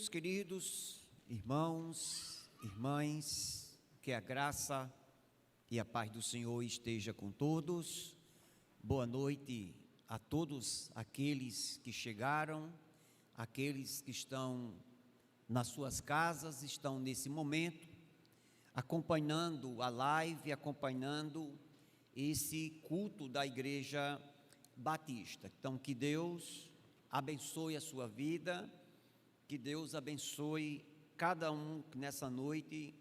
Meus queridos irmãos, irmãs, que a graça e a paz do Senhor esteja com todos. Boa noite a todos aqueles que chegaram, aqueles que estão nas suas casas, estão nesse momento acompanhando a live, acompanhando esse culto da Igreja Batista. Então, que Deus abençoe a sua vida, que Deus abençoe cada um que nessa noite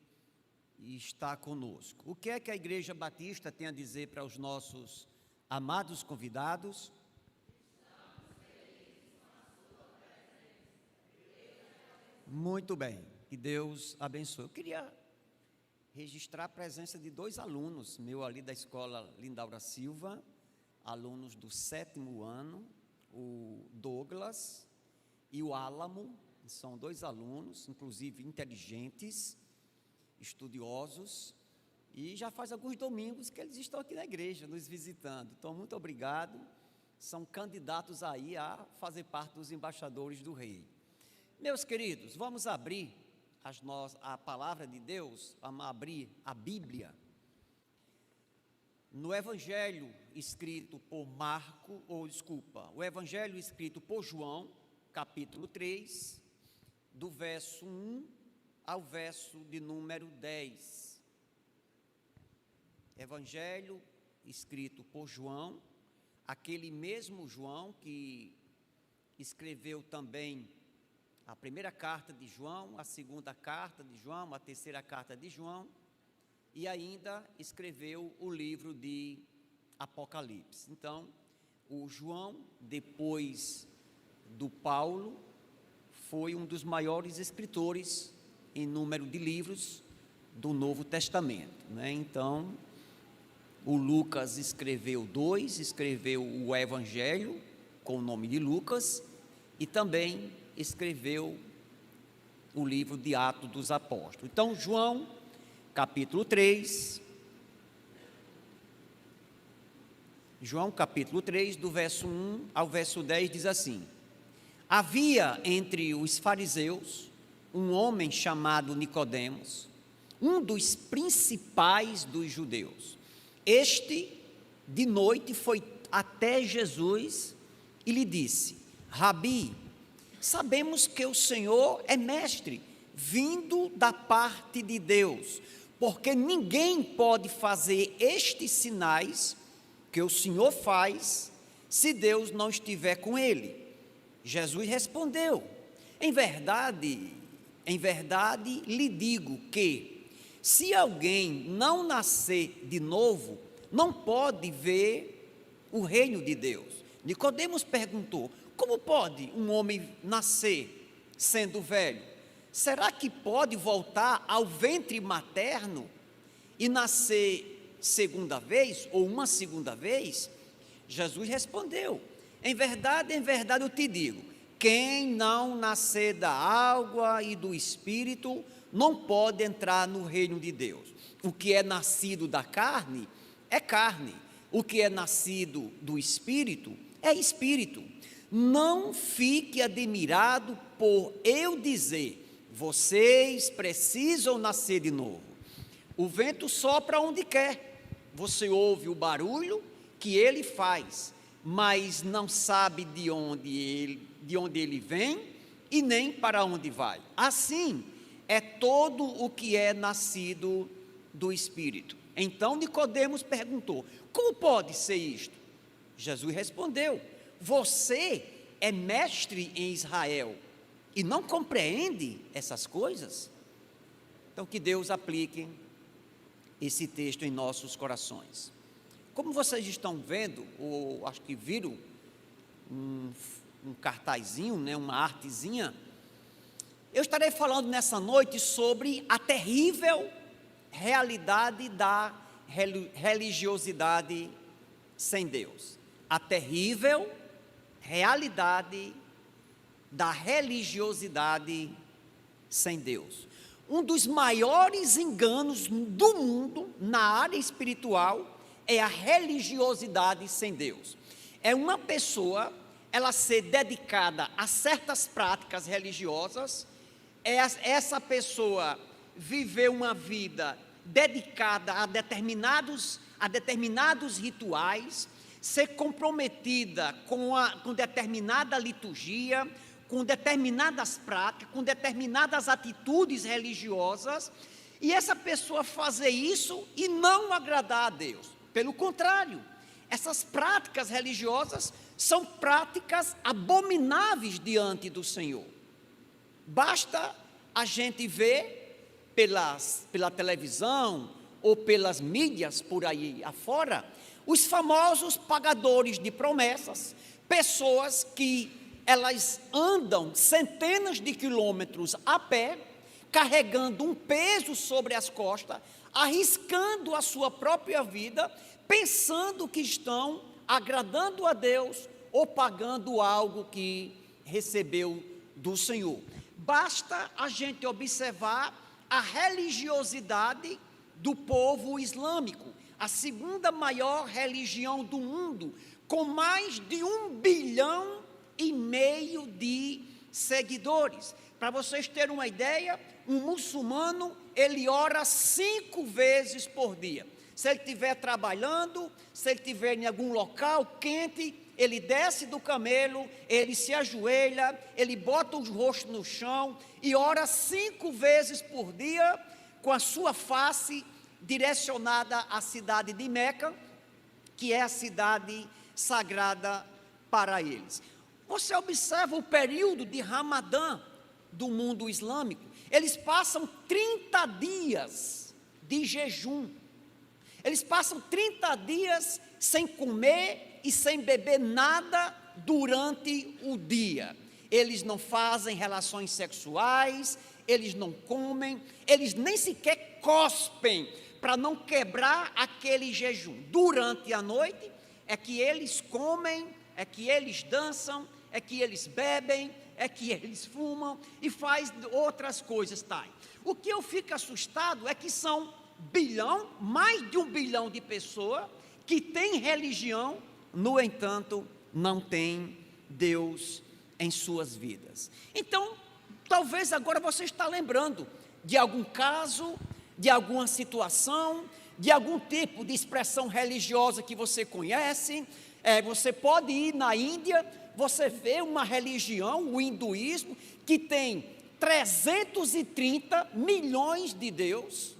está conosco. O que é que a Igreja Batista tem a dizer para os nossos amados convidados? Muito bem, que Deus abençoe. Eu queria registrar a presença de dois alunos, meu ali da escola Lindaura Silva, alunos do 7º ano, o Douglas e o Álamo. São dois alunos, inclusive inteligentes, estudiosos, e já faz alguns domingos que eles estão aqui na igreja, nos visitando. Então, muito obrigado. São candidatos aí a fazer parte dos embaixadores do Rei. Meus queridos, vamos abrir a palavra de Deus, vamos abrir a Bíblia, no Evangelho escrito por o Evangelho escrito por João, capítulo 3, do verso 1 ao verso de número 10. Evangelho escrito por João, aquele mesmo João que escreveu também a primeira carta de João, a segunda carta de João, a terceira carta de João, e ainda escreveu o livro de Apocalipse. Então, o João, depois do Paulo, foi um dos maiores escritores em número de livros do Novo Testamento, né? Então, o Lucas escreveu o Evangelho com o nome de Lucas, e também escreveu o livro de Atos dos Apóstolos. Então, João, capítulo 3, do verso 1 ao verso 10, diz assim: havia entre os fariseus um homem chamado Nicodemos, um dos principais dos judeus. Este, de noite, foi até Jesus e lhe disse: Rabi, sabemos que o Senhor é mestre, vindo da parte de Deus, porque ninguém pode fazer estes sinais que o Senhor faz, se Deus não estiver com ele. Jesus respondeu: em verdade lhe digo que, se alguém não nascer de novo, não pode ver o reino de Deus. Nicodemos perguntou: como pode um homem nascer sendo velho? Será que pode voltar ao ventre materno e nascer segunda vez, ou uma segunda vez? Jesus respondeu: em verdade eu te digo, quem não nascer da água e do Espírito não pode entrar no reino de Deus. O que é nascido da carne é carne, o que é nascido do Espírito é Espírito. Não fique admirado por eu dizer: vocês precisam nascer de novo. O vento sopra onde quer, você ouve o barulho que ele faz, mas não sabe de onde ele vem e nem para onde vai. Assim é todo o que é nascido do Espírito. Então Nicodemos perguntou: como pode ser isto? Jesus respondeu: você é mestre em Israel e não compreende essas coisas? Então, que Deus aplique esse texto em nossos corações. Como vocês estão vendo, ou acho que viram um cartazinho, né, uma artezinha, eu estarei falando nessa noite sobre a terrível realidade da religiosidade sem Deus. A terrível realidade da religiosidade sem Deus. Um dos maiores enganos do mundo na área espiritual é a religiosidade sem Deus. É uma pessoa, ela ser dedicada a certas práticas religiosas essa pessoa viver uma vida dedicada a determinados rituais, ser comprometida com determinada liturgia, com determinadas práticas, com determinadas atitudes religiosas, e essa pessoa fazer isso e não agradar a Deus. Pelo contrário, essas práticas religiosas são práticas abomináveis diante do Senhor. Basta a gente ver pela televisão ou pelas mídias por aí afora, os famosos pagadores de promessas, pessoas que elas andam centenas de quilômetros a pé, carregando um peso sobre as costas, arriscando a sua própria vida, pensando que estão agradando a Deus ou pagando algo que recebeu do Senhor. Basta a gente observar a religiosidade do povo islâmico, a segunda maior religião do mundo, com mais de 1,5 bilhão de seguidores. Para vocês terem uma ideia, um muçulmano, ele ora 5 vezes por dia. Se ele estiver trabalhando, se ele estiver em algum local quente, ele desce do camelo, ele se ajoelha, ele bota o rosto no chão e ora 5 vezes por dia, com a sua face direcionada à cidade de Meca, que é a cidade sagrada para eles. Você observa o período de Ramadã do mundo islâmico, eles passam 30 dias de jejum, eles passam 30 dias sem comer e sem beber nada durante o dia. Eles não fazem relações sexuais, eles não comem, eles nem sequer cospem para não quebrar aquele jejum. Durante a noite é que eles comem, é que eles dançam, é que eles bebem, é que eles fumam e faz outras coisas tais. O que eu fico assustado é que são mais de 1 bilhão de pessoas que têm religião, no entanto, não têm Deus em suas vidas. Então, talvez agora você está lembrando de algum caso, de alguma situação, de algum tipo de expressão religiosa que você conhece. Você pode ir na Índia, você vê uma religião, o hinduísmo, que tem 330 milhões de deuses.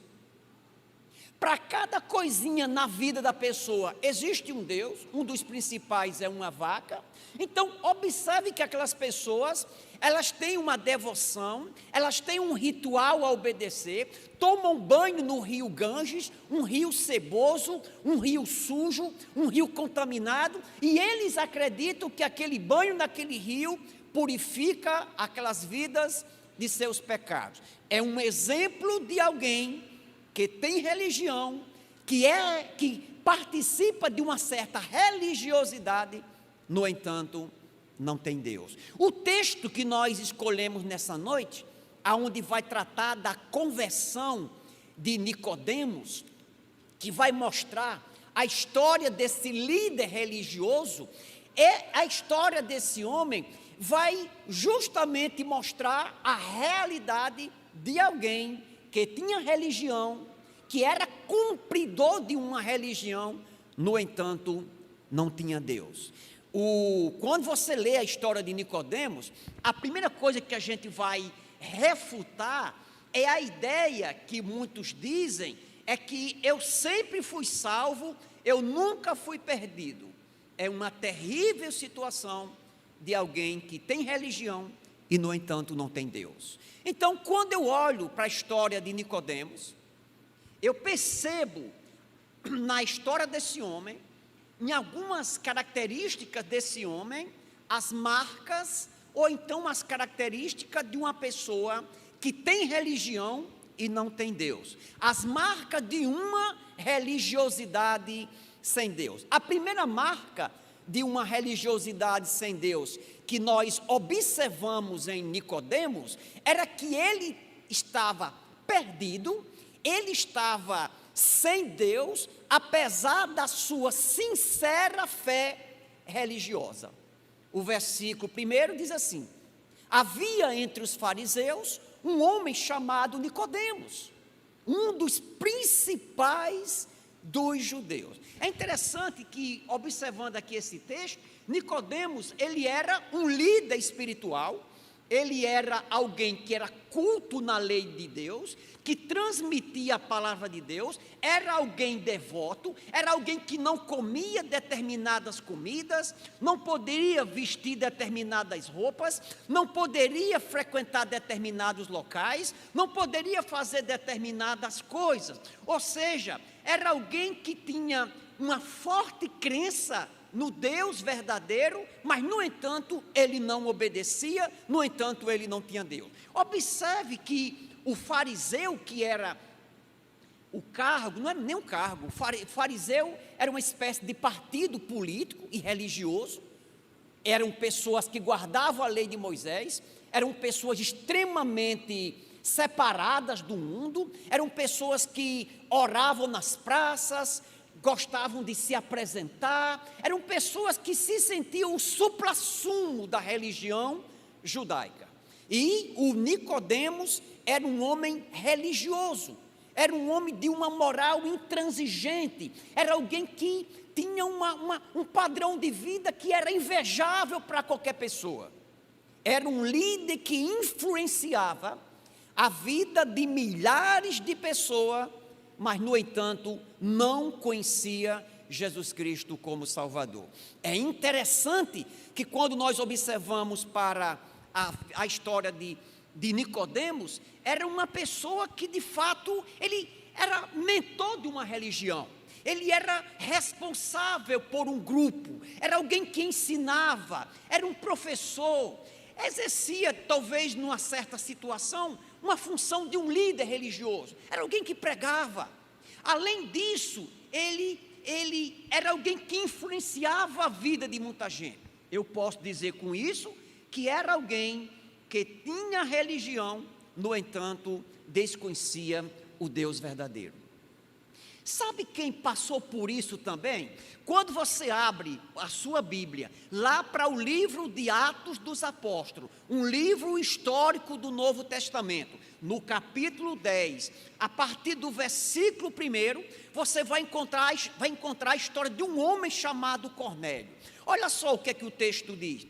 Para cada coisinha na vida da pessoa existe um Deus, um dos principais é uma vaca. Então, observe que aquelas pessoas, elas têm uma devoção, elas têm um ritual a obedecer, tomam banho no rio Ganges, um rio ceboso, um rio sujo, um rio contaminado, e eles acreditam que aquele banho naquele rio purifica aquelas vidas de seus pecados. É um exemplo de alguém que tem religião, que participa de uma certa religiosidade, no entanto, não tem Deus. O texto que nós escolhemos nessa noite, aonde vai tratar da conversão de Nicodemos, que vai mostrar a história desse líder religioso, a história desse homem vai justamente mostrar a realidade de alguém que tinha religião, que era cumpridor de uma religião, no entanto, não tinha Deus. Quando você lê a história de Nicodemos, a primeira coisa que a gente vai refutar é a ideia que muitos dizem, é que eu sempre fui salvo, eu nunca fui perdido. É uma terrível situação de alguém que tem religião e, no entanto, não tem Deus. Então, quando eu olho para a história de Nicodemos, eu percebo na história desse homem, em algumas características desse homem, as marcas ou então as características de uma pessoa que tem religião e não tem Deus. As marcas de uma religiosidade sem Deus. A primeira marca de uma religiosidade sem Deus que nós observamos em Nicodemos era que ele estava perdido, ele estava sem Deus, apesar da sua sincera fé religiosa. O versículo 1 diz assim: havia entre os fariseus um homem chamado Nicodemos, um dos principais dos judeus. É interessante que, observando aqui esse texto, Nicodemos, ele era um líder espiritual, ele era alguém que era culto na lei de Deus, que transmitia a palavra de Deus, era alguém devoto, era alguém que não comia determinadas comidas, não poderia vestir determinadas roupas, não poderia frequentar determinados locais, não poderia fazer determinadas coisas. Ou seja, era alguém que tinha uma forte crença no Deus verdadeiro, mas, no entanto, ele não obedecia, no entanto, ele não tinha Deus. Observe que o fariseu, que era o cargo, não era nem um cargo, o fariseu era uma espécie de partido político e religioso, eram pessoas que guardavam a lei de Moisés, eram pessoas extremamente separadas do mundo, eram pessoas que oravam nas praças, gostavam de se apresentar, eram pessoas que se sentiam o suprassumo da religião judaica. E o Nicodemos era um homem religioso, era um homem de uma moral intransigente, era alguém que tinha um padrão de vida que era invejável para qualquer pessoa. Era um líder que influenciava a vida de milhares de pessoas, mas, no entanto, não conhecia Jesus Cristo como Salvador. É interessante que, quando nós observamos para a história de Nicodemos, era uma pessoa que, de fato, ele era mentor de uma religião, ele era responsável por um grupo, era alguém que ensinava, era um professor, exercia, talvez, numa certa situação, uma função de um líder religioso, era alguém que pregava. Além disso, ele era alguém que influenciava a vida de muita gente. Eu posso dizer com isso que era alguém que tinha religião, no entanto, desconhecia o Deus verdadeiro. Sabe quem passou por isso também? Quando você abre a sua Bíblia, lá para o livro de Atos dos Apóstolos, um livro histórico do Novo Testamento, no capítulo 10, a partir do versículo 1, você vai encontrar a história de um homem chamado Cornélio. Olha só o que é que o texto diz.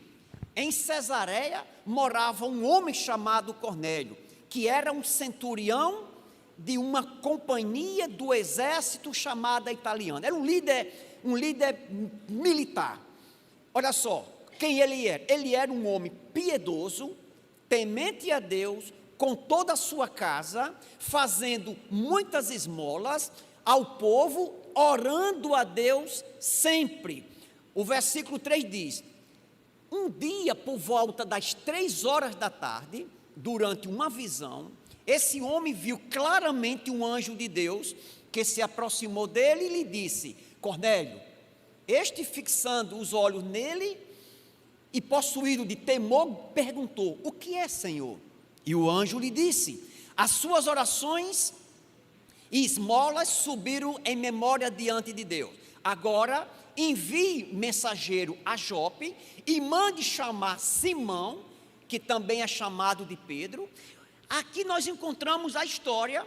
Em Cesareia morava um homem chamado Cornélio, que era um centurião de uma companhia do exército chamada italiana. Era um líder militar. Olha só, quem ele era? Ele era um homem piedoso, temente a Deus, com toda a sua casa, fazendo muitas esmolas ao povo, orando a Deus sempre. O versículo 3 diz: um dia, por volta das 3 horas da tarde, durante uma visão, esse homem viu claramente um anjo de Deus que se aproximou dele e lhe disse: Cornélio. Este, fixando os olhos nele e possuído de temor, perguntou: o que é, Senhor? E o anjo lhe disse: as suas orações e esmolas subiram em memória diante de Deus. Agora envie mensageiro a Jope e mande chamar Simão, que também é chamado de Pedro. Aqui nós encontramos a história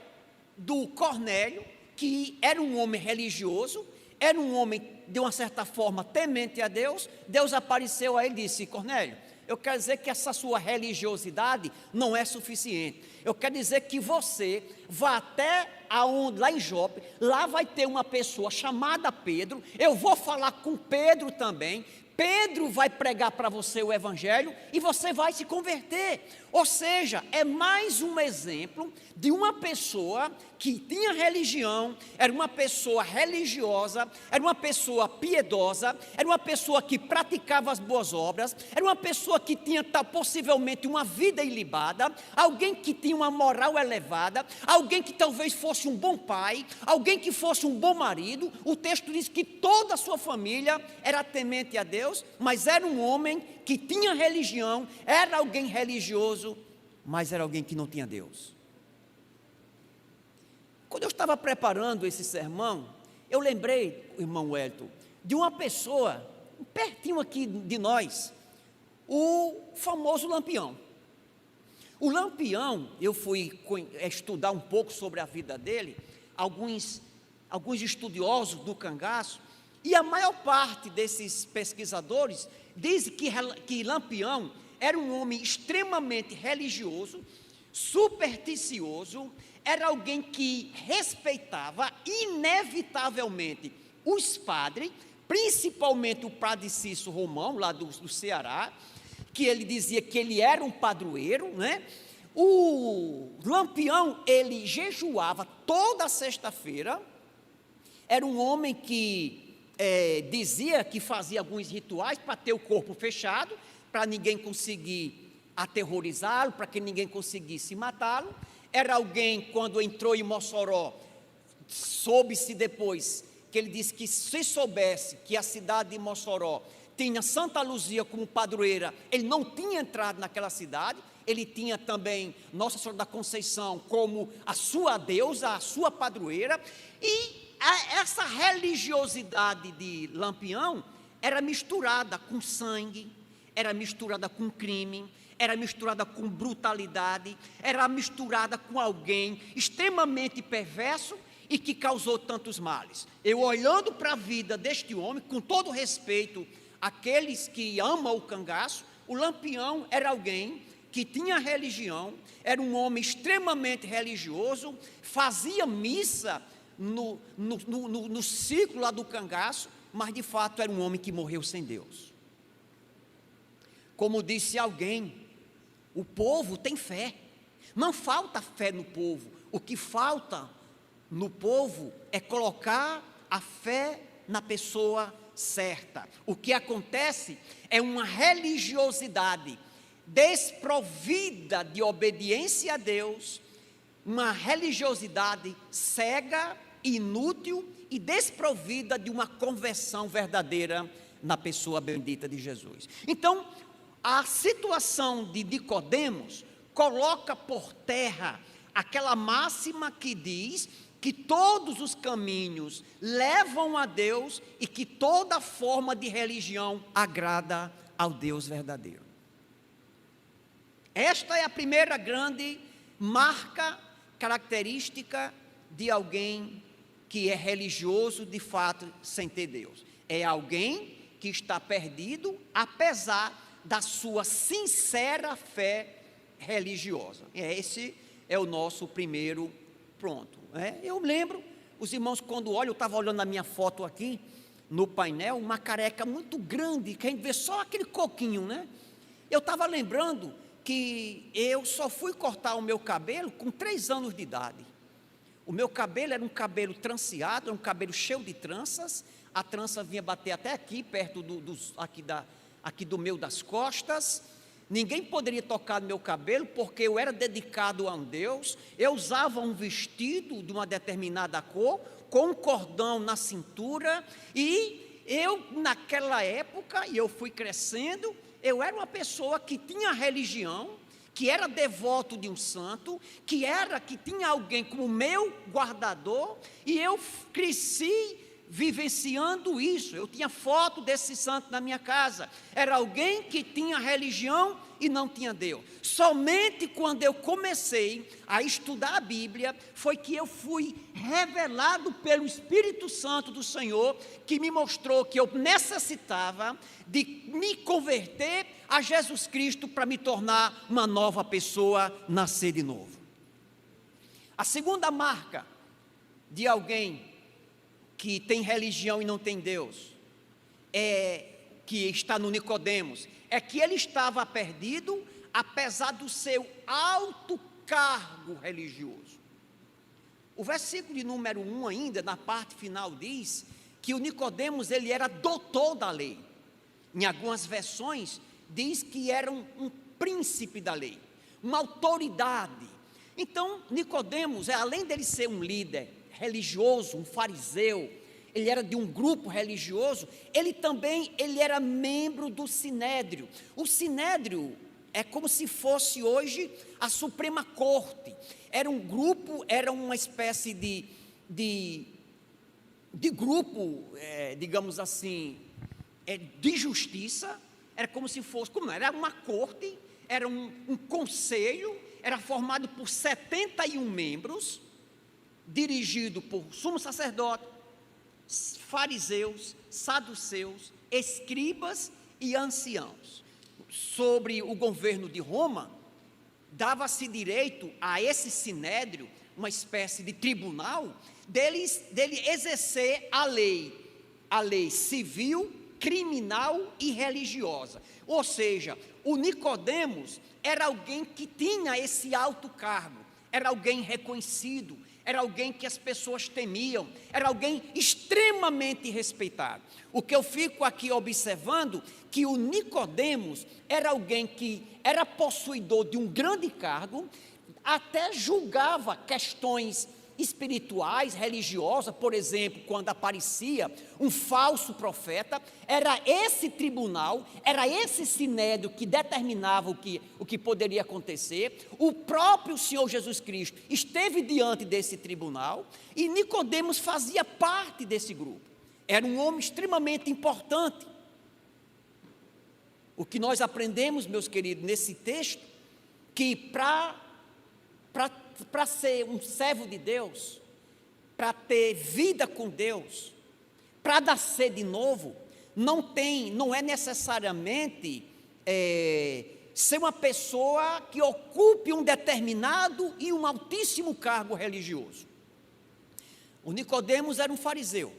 do Cornélio, que era um homem religioso, era um homem de uma certa forma temente a Deus. Deus apareceu a ele e disse: Cornélio, eu quero dizer que essa sua religiosidade não é suficiente. Eu quero dizer que você vá até aonde, lá em Jope, lá vai ter uma pessoa chamada Pedro, eu vou falar com Pedro também, Pedro vai pregar para você o evangelho e você vai se converter. Ou seja, é mais um exemplo de uma pessoa que tinha religião, era uma pessoa religiosa, era uma pessoa piedosa, era uma pessoa que praticava as boas obras, era uma pessoa que tinha possivelmente uma vida ilibada, alguém que tinha uma moral elevada, alguém que talvez fosse um bom pai, alguém que fosse um bom marido. O texto diz que toda a sua família era temente a Deus, mas era um homem que tinha religião, era alguém religioso, mas era alguém que não tinha Deus. Quando eu estava preparando esse sermão, eu lembrei, irmão Wellington, de uma pessoa, pertinho aqui de nós, o famoso Lampião. O Lampião, eu fui estudar um pouco sobre a vida dele, alguns estudiosos do cangaço, e a maior parte desses pesquisadores diz que Lampião era um homem extremamente religioso, supersticioso, era alguém que respeitava inevitavelmente os padres, principalmente o padre Cício Romão, lá do Ceará, que ele dizia que ele era um padroeiro, né? O Lampião, ele jejuava toda sexta-feira, era um homem que dizia que fazia alguns rituais para ter o corpo fechado, para ninguém conseguir aterrorizá-lo, para que ninguém conseguisse matá-lo. Era alguém, quando entrou em Mossoró, soube-se depois, que ele disse que se soubesse que a cidade de Mossoró tinha Santa Luzia como padroeira, ele não tinha entrado naquela cidade. Ele tinha também Nossa Senhora da Conceição como a sua deusa, a sua padroeira, e essa religiosidade de Lampião era misturada com sangue, era misturada com crime, era misturada com brutalidade, era misturada com alguém extremamente perverso e que causou tantos males. Eu, olhando para a vida deste homem, com todo respeito àqueles que amam o cangaço, o Lampião era alguém que tinha religião, era um homem extremamente religioso, fazia missa no ciclo lá do cangaço, mas de fato era um homem que morreu sem Deus. Como disse alguém, o povo tem fé, não falta fé no povo, o que falta no povo é colocar a fé na pessoa certa. O que acontece é uma religiosidade desprovida de obediência a Deus, uma religiosidade cega, inútil e desprovida de uma conversão verdadeira na pessoa bendita de Jesus. Então, a situação de Nicodemos coloca por terra aquela máxima que diz que todos os caminhos levam a Deus e que toda forma de religião agrada ao Deus verdadeiro. Esta é a primeira grande marca característica de alguém que é religioso de fato sem ter Deus. É alguém que está perdido apesar da sua sincera fé religiosa. Esse é o nosso primeiro ponto. Eu lembro, os irmãos, quando olham, eu estava olhando a minha foto aqui no painel, uma careca muito grande, que a gente vê só aquele coquinho, né? Eu estava lembrando que eu só fui cortar o meu cabelo com 3 anos de idade. O meu cabelo era um cabelo tranceado, era um cabelo cheio de tranças, a trança vinha bater até aqui, perto aqui do meio das costas. Ninguém poderia tocar no meu cabelo, porque eu era dedicado a um Deus. Eu usava um vestido de uma determinada cor, com um cordão na cintura, e eu, naquela época, e eu fui crescendo, eu era uma pessoa que tinha religião, que era devoto de um santo, que tinha alguém como meu guardador, e eu cresci vivenciando isso. Eu tinha foto desse santo na minha casa. Era alguém que tinha religião e não tinha Deus. Somente quando eu comecei a estudar a Bíblia, foi que eu fui revelado pelo Espírito Santo do Senhor, que me mostrou que eu necessitava de me converter a Jesus Cristo para me tornar uma nova pessoa, nascer de novo. A segunda marca de alguém que tem religião e não tem Deus, que está no Nicodemos, é que ele estava perdido, apesar do seu alto cargo religioso. O versículo de número 1 ainda, na parte final, diz que o Nicodemos, ele era doutor da lei. Em algumas versões, diz que era um príncipe da lei, uma autoridade. Então, Nicodemos, além dele ser um líder religioso, um fariseu, ele era de um grupo religioso, ele era membro do Sinédrio. O Sinédrio é como se fosse hoje a Suprema Corte. Era um grupo, era uma espécie de grupo, digamos assim, de justiça. Era como se fosse, era uma corte, era um conselho, era formado por 71 membros, dirigido por sumo sacerdote, fariseus, saduceus, escribas e anciãos. Sobre o governo de Roma, dava-se direito a esse sinédrio, uma espécie de tribunal, dele exercer a lei civil, criminal e religiosa. Ou seja, o Nicodemos era alguém que tinha esse alto cargo, era alguém reconhecido, era alguém que as pessoas temiam, era alguém extremamente respeitado. O que eu fico aqui observando, que o Nicodemos era alguém que era possuidor de um grande cargo, até julgava questões espirituais, religiosas. Por exemplo, quando aparecia um falso profeta, era esse tribunal, era esse sinédrio que determinava o que poderia acontecer. O próprio Senhor Jesus Cristo esteve diante desse tribunal e Nicodemos fazia parte desse grupo. Era um homem extremamente importante. O que nós aprendemos, meus queridos, nesse texto, que para ser um servo de Deus, para ter vida com Deus, para nascer de novo, não é necessariamente ser uma pessoa que ocupe um determinado e um altíssimo cargo religioso. O Nicodemos era um fariseu.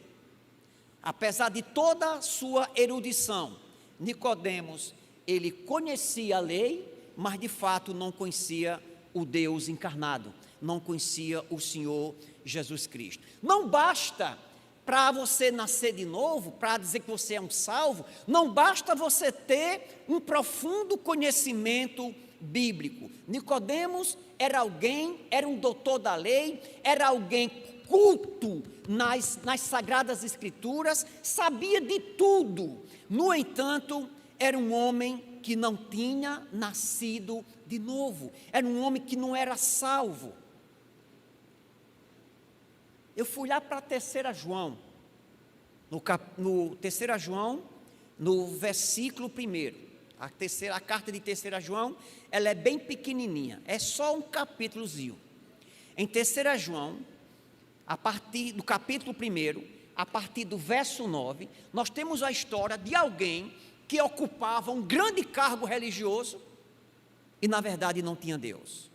Apesar de toda a sua erudição, Nicodemos, ele conhecia a lei, mas de fato não conhecia o Deus encarnado, não conhecia o Senhor Jesus Cristo. Não basta para você nascer de novo, para dizer que você é um salvo, não basta você ter um profundo conhecimento bíblico. Nicodemos era um doutor da lei, era alguém culto nas Sagradas Escrituras, sabia de tudo. No entanto, era um homem que não tinha nascido de novo, era um homem que não era salvo. Eu fui lá para 3 João, no 3 João, no versículo 1, a carta de 3 João, ela é bem pequenininha, é só um capítulozinho. Em 3 João, a partir do capítulo 1, a partir do verso 9, nós temos a história de alguém que ocupava um grande cargo religioso e na verdade não tinha Deus.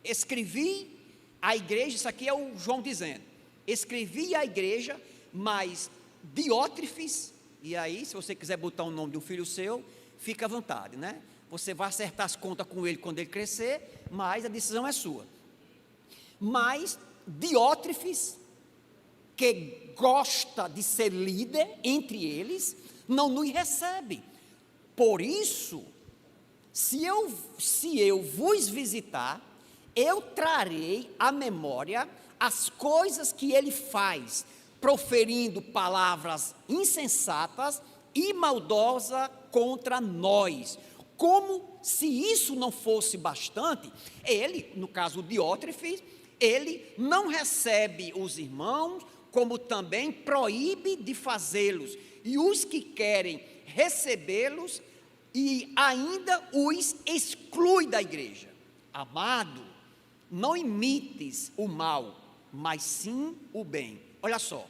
Escrevi à igreja, isso aqui é o João dizendo, escrevi à igreja, mas Diótrefes, e aí se você quiser botar o nome de um filho seu, fica à vontade, né? Você vai acertar as contas com ele quando ele crescer, mas a decisão é sua. Mas Diótrefes, que gosta de ser líder entre eles, não nos recebe. Por isso, se eu vos visitar, eu trarei à memória as coisas que ele faz, proferindo palavras insensatas e maldosas contra nós. Como se isso não fosse bastante, ele, no caso Diótrefes, ele não recebe os irmãos, como também proíbe de fazê-los, e os que querem recebê-los, e ainda os exclui da igreja. Amado, não imites o mal, mas sim o bem. Olha só,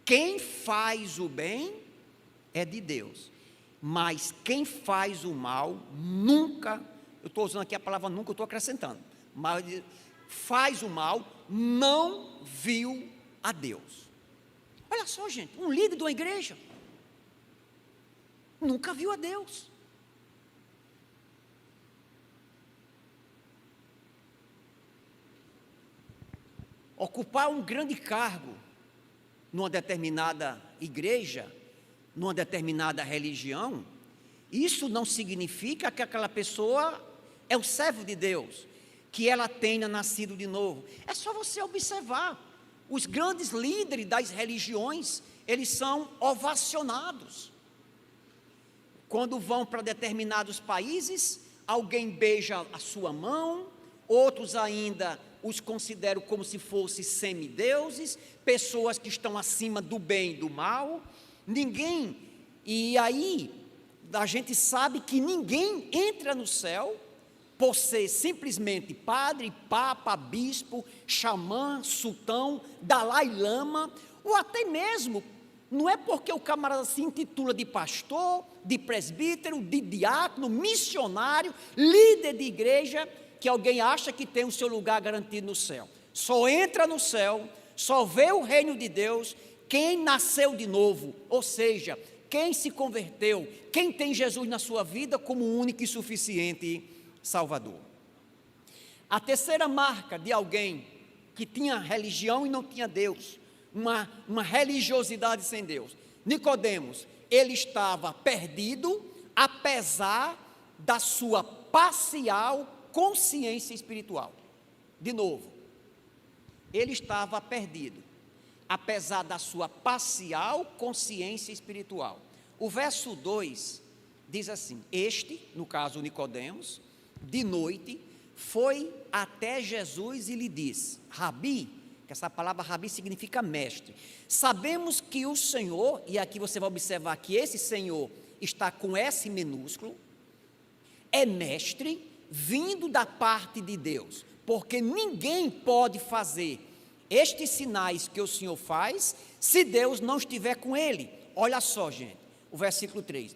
quem faz o bem é de Deus, mas quem faz o mal nunca, eu estou usando aqui a palavra nunca, eu estou acrescentando, mas faz o mal, não viu a Deus. Olha só, gente, um líder de uma igreja nunca viu a Deus. Ocupar um grande cargo numa determinada igreja, numa determinada religião, isso não significa que aquela pessoa é o servo de Deus, que ela tenha nascido de novo. É só você observar, os grandes líderes das religiões, eles são ovacionados. Quando vão para determinados países, alguém beija a sua mão, outros ainda os consideram como se fossem semideuses, pessoas que estão acima do bem e do mal. E aí a gente sabe que ninguém entra no céu por ser simplesmente padre, papa, bispo, xamã, sultão, Dalai Lama, ou até mesmo, não é porque o camarada se intitula de pastor, de presbítero, de diácono, missionário, líder de igreja, que alguém acha que tem o seu lugar garantido no céu. Só entra no céu, só vê o reino de Deus quem nasceu de novo, ou seja, quem se converteu, quem tem Jesus na sua vida como único e suficiente Salvador. A terceira marca de alguém que tinha religião e não tinha Deus, uma religiosidade sem Deus. Nicodemos, ele estava perdido, apesar da sua parcial consciência espiritual. De novo, ele estava perdido, apesar da sua parcial consciência espiritual. O verso 2 diz assim: este, no caso Nicodemos, de noite, foi até Jesus e lhe disse: Rabi, que essa palavra Rabi significa mestre, sabemos que o Senhor, e aqui você vai observar que esse Senhor está com S minúsculo, é mestre vindo da parte de Deus, porque ninguém pode fazer estes sinais que o Senhor faz, se Deus não estiver com ele. Olha só, gente, o versículo 3,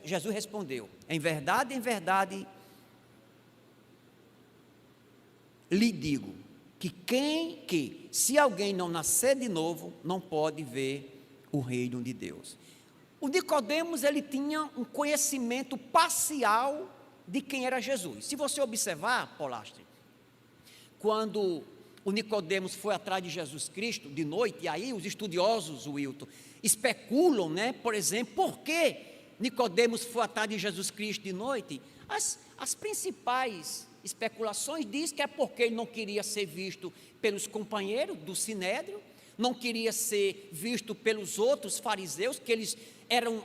Jesus respondeu: em verdade, lhe digo, que se alguém não nascer de novo, não pode ver o reino de Deus. O Nicodemos, ele tinha um conhecimento parcial de quem era Jesus. Se você observar, Polastre, quando o Nicodemos foi atrás de Jesus Cristo de noite, e aí os estudiosos, Wilton, especulam, por exemplo, por que Nicodemos foi atrás de Jesus Cristo de noite. As principais especulações dizem que é porque ele não queria ser visto pelos companheiros do Sinédrio, não queria ser visto pelos outros fariseus, que eles eram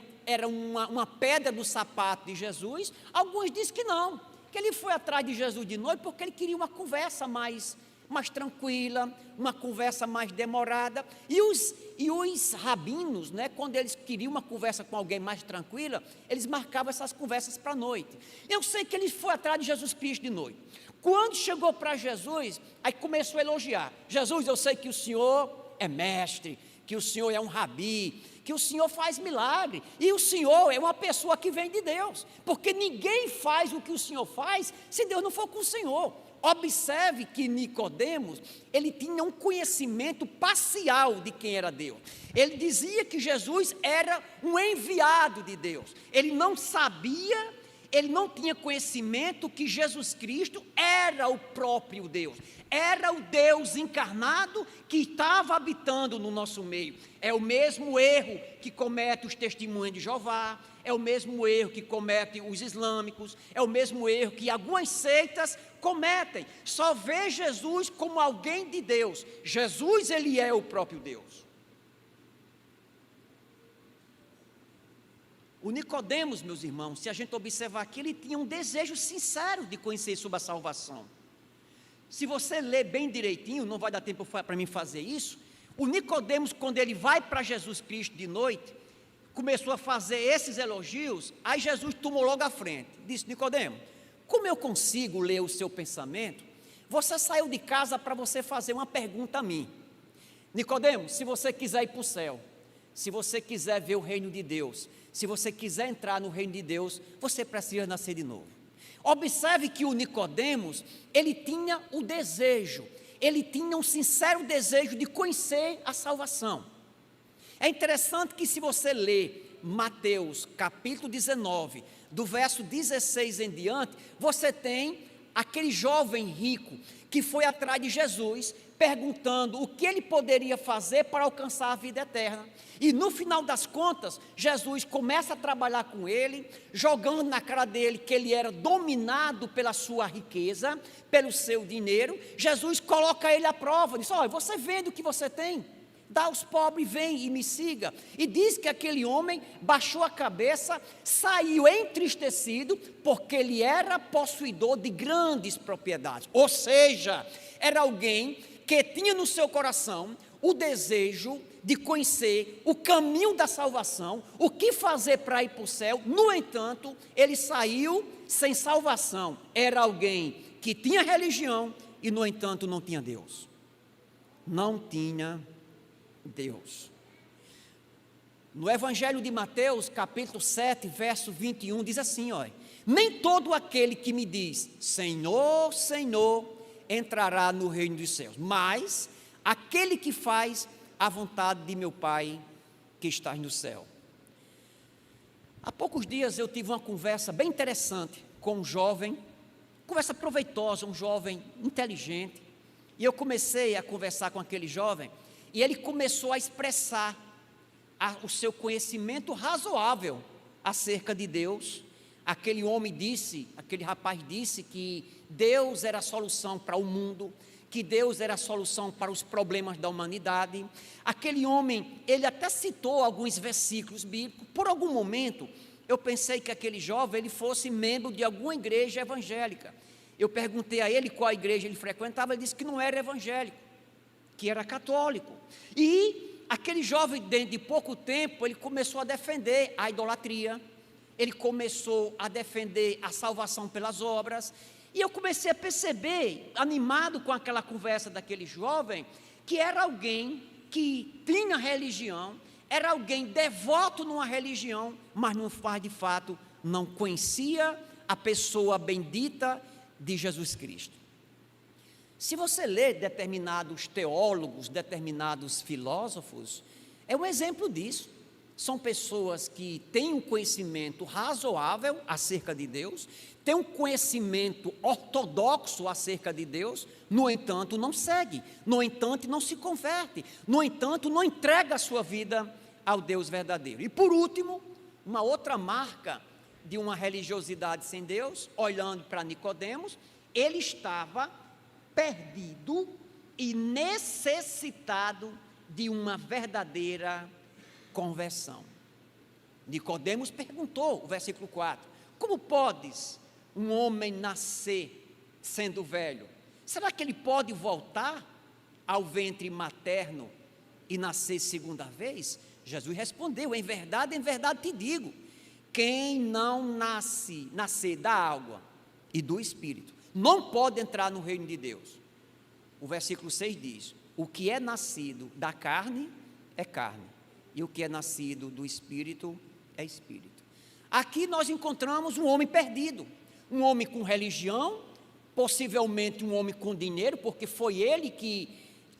uma pedra no sapato de Jesus. Alguns dizem que não, que ele foi atrás de Jesus de noite porque ele queria uma conversa mais tranquila, uma conversa mais demorada, e os rabinos, quando eles queriam uma conversa com alguém mais tranquila, eles marcavam essas conversas para a noite. Eu sei que ele foi atrás de Jesus Cristo de noite. Quando chegou para Jesus, aí começou a elogiar: Jesus, eu sei que o Senhor é mestre, que o Senhor é um rabi, que o Senhor faz milagre, e o Senhor é uma pessoa que vem de Deus, porque ninguém faz o que o Senhor faz se Deus não for com o Senhor. Observe que Nicodemos, ele tinha um conhecimento parcial de quem era Deus. Ele dizia que Jesus era um enviado de Deus. Ele não sabia, ele não tinha conhecimento que Jesus Cristo era o próprio Deus. Era o Deus encarnado que estava habitando no nosso meio. É o mesmo erro que comete os testemunhas de Jeová, é o mesmo erro que comete os islâmicos, é o mesmo erro que algumas seitas cometem. Só vê Jesus como alguém de Deus. Jesus, ele é o próprio Deus. O Nicodemos, meus irmãos, se a gente observar aqui, ele tinha um desejo sincero de conhecer sobre a salvação. Se você ler bem direitinho, não vai dar tempo para mim fazer isso, o Nicodemos, quando ele vai para Jesus Cristo de noite, começou a fazer esses elogios, aí Jesus tomou logo à frente, disse: Nicodemo, como eu consigo ler o seu pensamento? Você saiu de casa para você fazer uma pergunta a mim. Nicodemo, se você quiser ir para o céu, se você quiser ver o reino de Deus, se você quiser entrar no reino de Deus, você precisa nascer de novo. Observe que o Nicodemos, ele tinha o desejo, ele tinha um sincero desejo de conhecer a salvação. É interessante que se você ler Mateus capítulo 19, do verso 16 em diante, você tem aquele jovem rico que foi atrás de Jesus, perguntando o que ele poderia fazer para alcançar a vida eterna. E no final das contas, Jesus começa a trabalhar com ele, jogando na cara dele que ele era dominado pela sua riqueza, pelo seu dinheiro. Jesus coloca ele à prova, diz: olha, você vende o que você tem, dá aos pobres, vem e me siga. E diz que aquele homem baixou a cabeça, saiu entristecido, porque ele era possuidor de grandes propriedades. Ou seja, era alguém que tinha no seu coração o desejo de conhecer o caminho da salvação, o que fazer para ir para o céu. No entanto, ele saiu sem salvação. Era alguém que tinha religião e, no entanto, não tinha Deus. Não tinha Deus. No Evangelho de Mateus, capítulo 7, verso 21, diz assim, olha: nem todo aquele que me diz, Senhor, Senhor, entrará no reino dos céus, mas aquele que faz a vontade de meu Pai que está no céu. Há poucos dias eu tive uma conversa bem interessante com um jovem, conversa proveitosa, um jovem inteligente, e eu comecei a conversar com aquele jovem, e ele começou a expressar o seu conhecimento razoável acerca de Deus. Aquele rapaz disse que Deus era a solução para o mundo, que Deus era a solução para os problemas da humanidade. Aquele homem, ele até citou alguns versículos bíblicos. Por algum momento, eu pensei que aquele jovem, ele fosse membro de alguma igreja evangélica. Eu perguntei a ele qual igreja ele frequentava, ele disse que não era evangélico, que era católico. E aquele jovem, dentro de pouco tempo, ele começou a defender a idolatria, ele começou a defender a salvação pelas obras, e eu comecei a perceber, animado com aquela conversa daquele jovem, que era alguém que tinha religião, era alguém devoto numa religião, mas não faz de fato, não conhecia a pessoa bendita de Jesus Cristo. Se você ler determinados teólogos, determinados filósofos, é um exemplo disso. São pessoas que têm um conhecimento razoável acerca de Deus, têm um conhecimento ortodoxo acerca de Deus, no entanto não segue, no entanto não se converte, no entanto não entrega a sua vida ao Deus verdadeiro. E por último, uma outra marca de uma religiosidade sem Deus, olhando para Nicodemos, ele estava perdido e necessitado de uma verdadeira conversão. Nicodemos perguntou, o versículo 4, como podes um homem nascer sendo velho? Será que ele pode voltar ao ventre materno e nascer segunda vez? Jesus respondeu, em verdade te digo, quem não nascer da água e do Espírito, não pode entrar no reino de Deus. O versículo 6 diz, o que é nascido da carne é carne, e o que é nascido do Espírito é Espírito. Aqui nós encontramos um homem perdido, um homem com religião, possivelmente um homem com dinheiro, porque foi ele que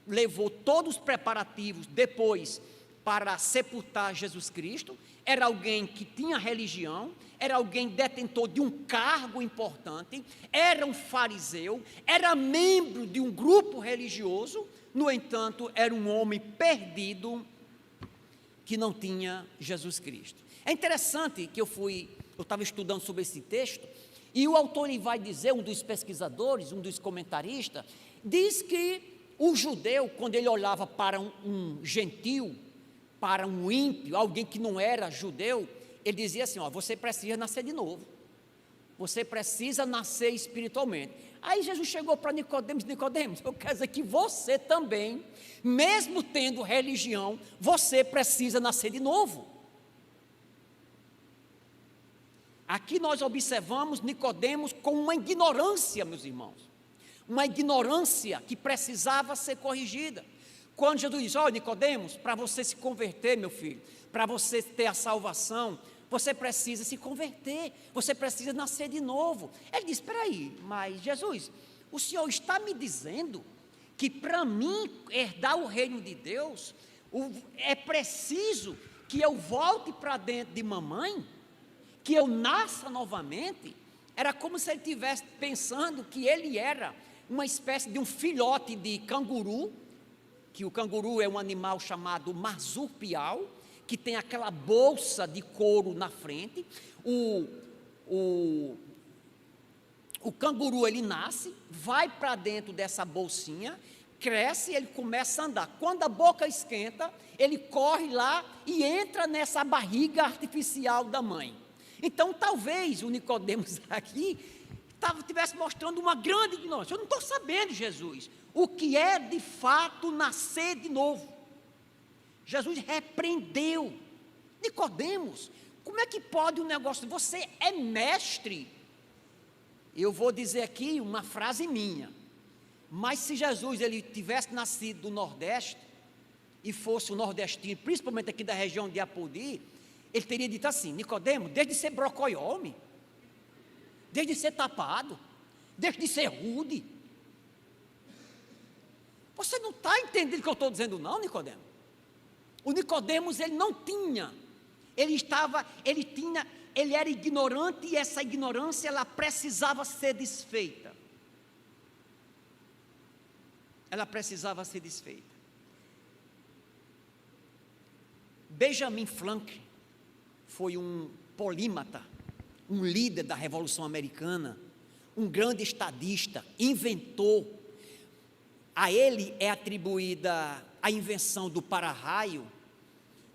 levou todos os preparativos depois para sepultar Jesus Cristo. Era alguém que tinha religião, era alguém detentor de um cargo importante, era um fariseu, era membro de um grupo religioso, no entanto, era um homem perdido que não tinha Jesus Cristo. É interessante que eu estava estudando sobre esse texto, e o autor ele vai dizer, um dos pesquisadores, um dos comentaristas, diz que o judeu, quando ele olhava para um gentil, para um ímpio, alguém que não era judeu, ele dizia assim, você precisa nascer de novo, você precisa nascer espiritualmente. Aí Jesus chegou para Nicodemos, eu quero dizer que você também, mesmo tendo religião, você precisa nascer de novo. Aqui nós observamos Nicodemos com uma ignorância, meus irmãos, uma ignorância que precisava ser corrigida. Quando Jesus diz, Nicodemos, para você se converter, meu filho, para você ter a salvação, você precisa se converter, você precisa nascer de novo. Ele diz, espera aí, mas Jesus, o Senhor está me dizendo que para mim herdar o reino de Deus, é preciso que eu volte para dentro de mamãe, que eu nasça novamente? Era como se ele estivesse pensando que ele era uma espécie de um filhote de canguru, que o canguru é um animal chamado marsupial, que tem aquela bolsa de couro na frente. O canguru, ele nasce, vai para dentro dessa bolsinha, cresce e ele começa a andar. Quando a boca esquenta, ele corre lá e entra nessa barriga artificial da mãe. Então, talvez o Nicodemos aqui estivesse mostrando uma grande ignorância. Eu não estou sabendo, Jesus, o que é de fato nascer de novo. Jesus repreendeu. Nicodemos, como é que pode um negócio? Você é mestre. Eu vou dizer aqui uma frase minha, mas se Jesus ele tivesse nascido do Nordeste, e fosse um nordestino, principalmente aqui da região de Apodi, ele teria dito assim: Nicodemo, desde ser brocoiome, desde ser tapado, desde ser rude, você não está entendendo o que eu estou dizendo não, Nicodemo? O Nicodemos, ele não tinha, ele era ignorante, e essa ignorância, ela precisava ser desfeita. Ela precisava ser desfeita. Benjamin Franklin foi um polímata, um líder da Revolução Americana, um grande estadista, inventor. A ele é atribuída a invenção do para-raio.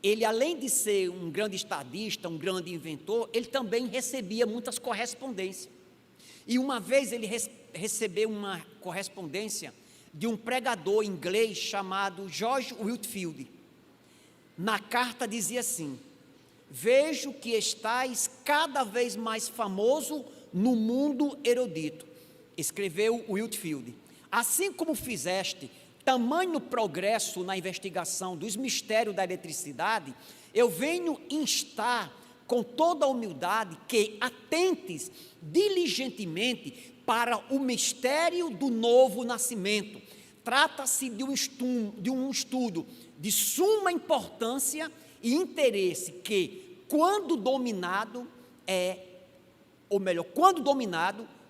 Ele, além de ser um grande estadista, um grande inventor, ele também recebia muitas correspondências. E uma vez ele recebeu uma correspondência de um pregador inglês chamado George Whitefield. Na carta dizia assim: vejo que estais cada vez mais famoso no mundo erudito, escreveu Whitefield. Assim como fizeste tamanho progresso na investigação dos mistérios da eletricidade, eu venho instar com toda a humildade que atentes diligentemente para o mistério do novo nascimento. Trata-se de um estudo de suma importância e interesse que, quando dominado,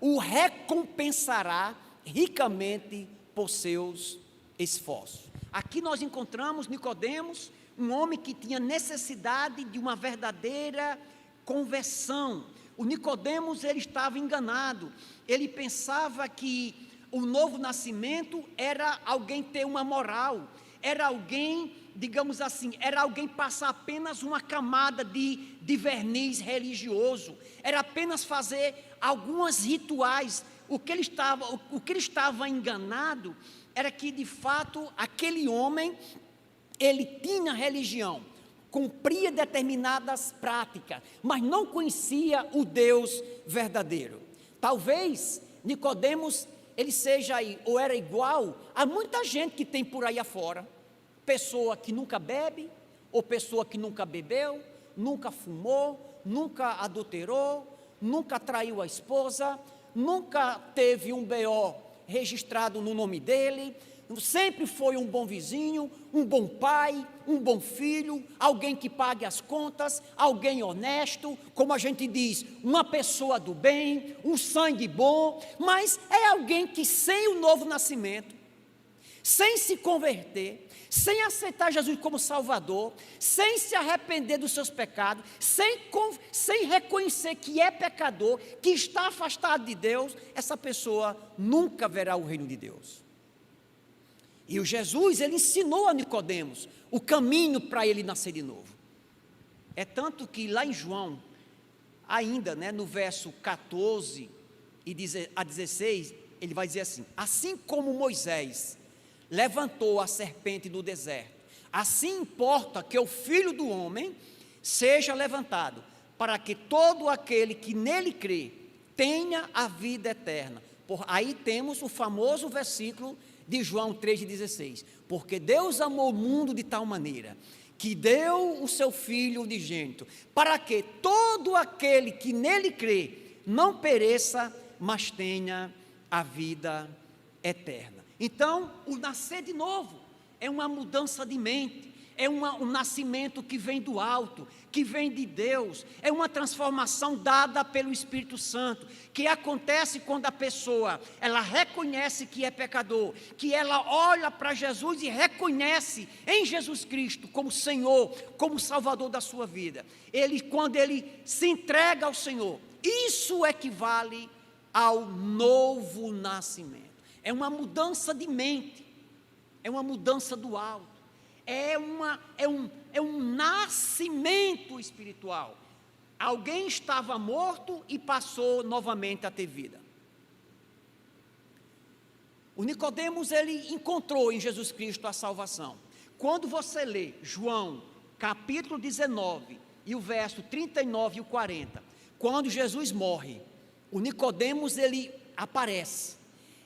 o recompensará ricamente por seus esforços. Aqui nós encontramos Nicodemos, um homem que tinha necessidade de uma verdadeira conversão. O Nicodemos, ele estava enganado, ele pensava que o novo nascimento era alguém ter uma moral, era alguém, digamos assim, era alguém passar apenas uma camada de verniz religioso, era apenas fazer alguns rituais. O que ele estava enganado era que, de fato, aquele homem, ele tinha religião, cumpria determinadas práticas, mas não conhecia o Deus verdadeiro. Talvez Nicodemos, ele seja aí, ou era igual a muita gente que tem por aí afora, pessoa que nunca bebe, ou pessoa que nunca bebeu, nunca fumou, nunca adulterou, nunca traiu a esposa, nunca teve um BO registrado no nome dele, sempre foi um bom vizinho, um bom pai, um bom filho, alguém que pague as contas, alguém honesto, como a gente diz, uma pessoa do bem, um sangue bom, mas é alguém que sem o novo nascimento, sem se converter, sem aceitar Jesus como Salvador, sem se arrepender dos seus pecados, sem reconhecer que é pecador, que está afastado de Deus, essa pessoa nunca verá o reino de Deus. E o Jesus, ele ensinou a Nicodemos o caminho para ele nascer de novo. É tanto que lá em João, ainda, no verso 14 a 16, ele vai dizer assim: assim como Moisés levantou a serpente no deserto, assim importa que o Filho do Homem seja levantado, para que todo aquele que nele crê tenha a vida eterna. Aí temos o famoso versículo de João 3,16, porque Deus amou o mundo de tal maneira, que deu o seu Filho unigênito, para que todo aquele que nele crê, não pereça, mas tenha a vida eterna. Então, o nascer de novo é uma mudança de mente, é um nascimento que vem do alto, que vem de Deus, é uma transformação dada pelo Espírito Santo, que acontece quando a pessoa, ela reconhece que é pecador, que ela olha para Jesus e reconhece em Jesus Cristo como Senhor, como Salvador da sua vida. Quando ele se entrega ao Senhor, isso equivale ao novo nascimento. É uma mudança de mente, é uma mudança do alto, é um nascimento espiritual. Alguém estava morto e passou novamente a ter vida. O Nicodemos, ele encontrou em Jesus Cristo a salvação. Quando você lê João, capítulo 19, e o verso 39 e o 40, quando Jesus morre, o Nicodemos, ele aparece,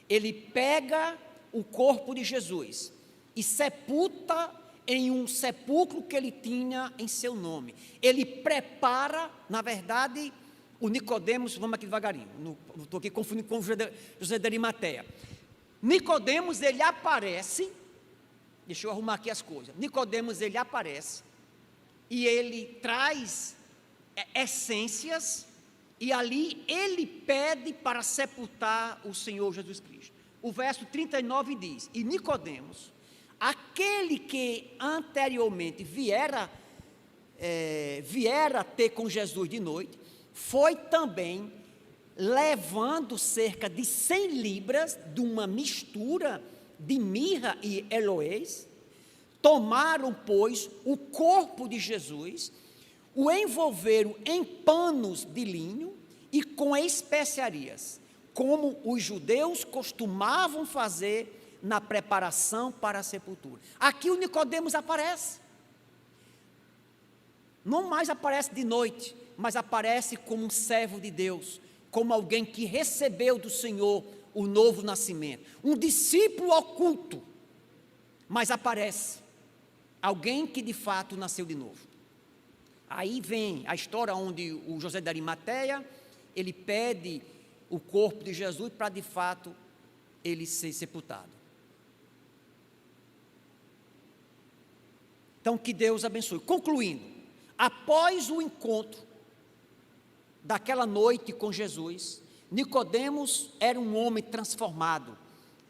ele pega o corpo de Jesus e sepulta em um sepulcro que ele tinha em seu nome. Ele prepara, na verdade, o Nicodemos, vamos aqui devagarinho, estou aqui confundindo com José de Arimateia. Nicodemos, ele aparece, deixa eu arrumar aqui as coisas. Nicodemos, ele aparece e ele traz essências, e ali ele pede para sepultar o Senhor Jesus Cristo. O verso 39 diz: e Nicodemos, aquele que anteriormente viera ter com Jesus de noite, foi também levando cerca de 100 libras de uma mistura de mirra e aloés. Tomaram, pois, o corpo de Jesus, o envolveram em panos de linho e com especiarias, como os judeus costumavam fazer na preparação para a sepultura. Aqui o Nicodemos aparece. Não mais aparece de noite, mas aparece como um servo de Deus, como alguém que recebeu do Senhor o novo nascimento, um discípulo oculto, mas aparece alguém que de fato nasceu de novo. Aí vem a história onde o José de Arimateia, ele pede o corpo de Jesus para de fato ele ser sepultado. Então que Deus abençoe. Concluindo, após o encontro daquela noite com Jesus, Nicodemos era um homem transformado.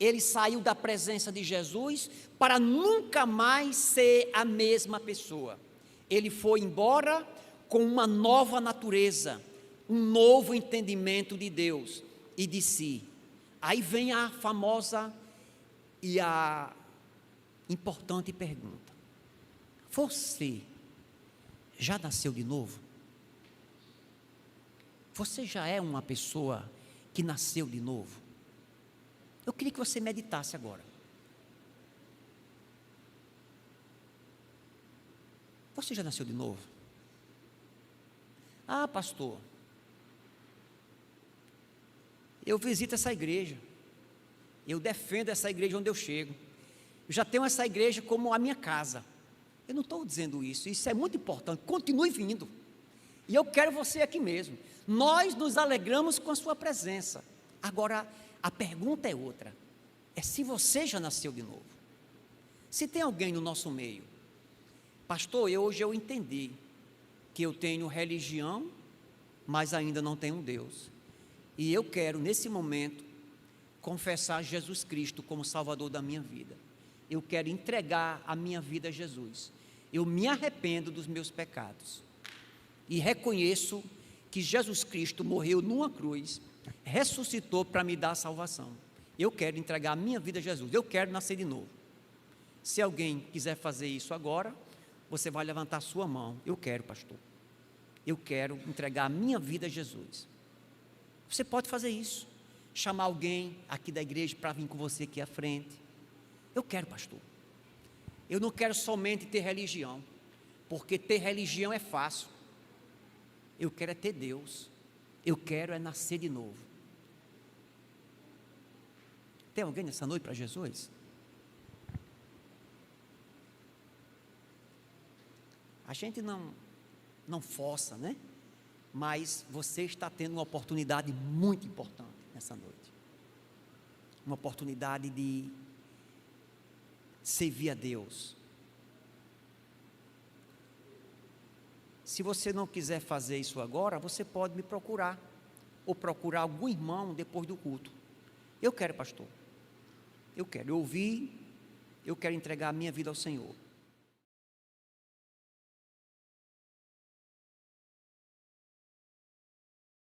Ele saiu da presença de Jesus para nunca mais ser a mesma pessoa. Ele foi embora com uma nova natureza, um novo entendimento de Deus e de si. Aí vem a famosa e a importante pergunta: você já nasceu de novo? Você já é uma pessoa que nasceu de novo? Eu queria que você meditasse agora. Você já nasceu de novo? Ah, pastor, eu visito essa igreja, eu defendo essa igreja onde eu chego, eu já tenho essa igreja como a minha casa. Eu não estou dizendo isso, isso é muito importante, continue vindo, e eu quero você aqui mesmo. Nós nos alegramos com a sua presença. Agora, a pergunta é outra, é se você já nasceu de novo. Se tem alguém no nosso meio: pastor, hoje eu entendi que eu tenho religião, mas ainda não tenho Deus, e eu quero nesse momento confessar Jesus Cristo como Salvador da minha vida. Eu quero entregar a minha vida a Jesus. Eu me arrependo dos meus pecados e reconheço que Jesus Cristo morreu numa cruz, ressuscitou para me dar a salvação. Eu quero entregar a minha vida a Jesus, eu quero nascer de novo. Se alguém quiser fazer isso agora, você vai levantar a sua mão. Eu quero, pastor, eu quero entregar a minha vida a Jesus. Você pode fazer isso, chamar alguém aqui da igreja para vir com você aqui à frente. Eu quero, pastor, eu não quero somente ter religião, porque ter religião é fácil. Eu quero é ter Deus, eu quero é nascer de novo. Tem alguém nessa noite para Jesus? A gente não força, né? Mas você está tendo uma oportunidade muito importante nessa noite. Uma oportunidade de servir a Deus. Se você não quiser fazer isso agora, você pode me procurar, ou procurar algum irmão depois do culto. Eu quero, pastor, eu quero ouvir, eu quero entregar a minha vida ao Senhor.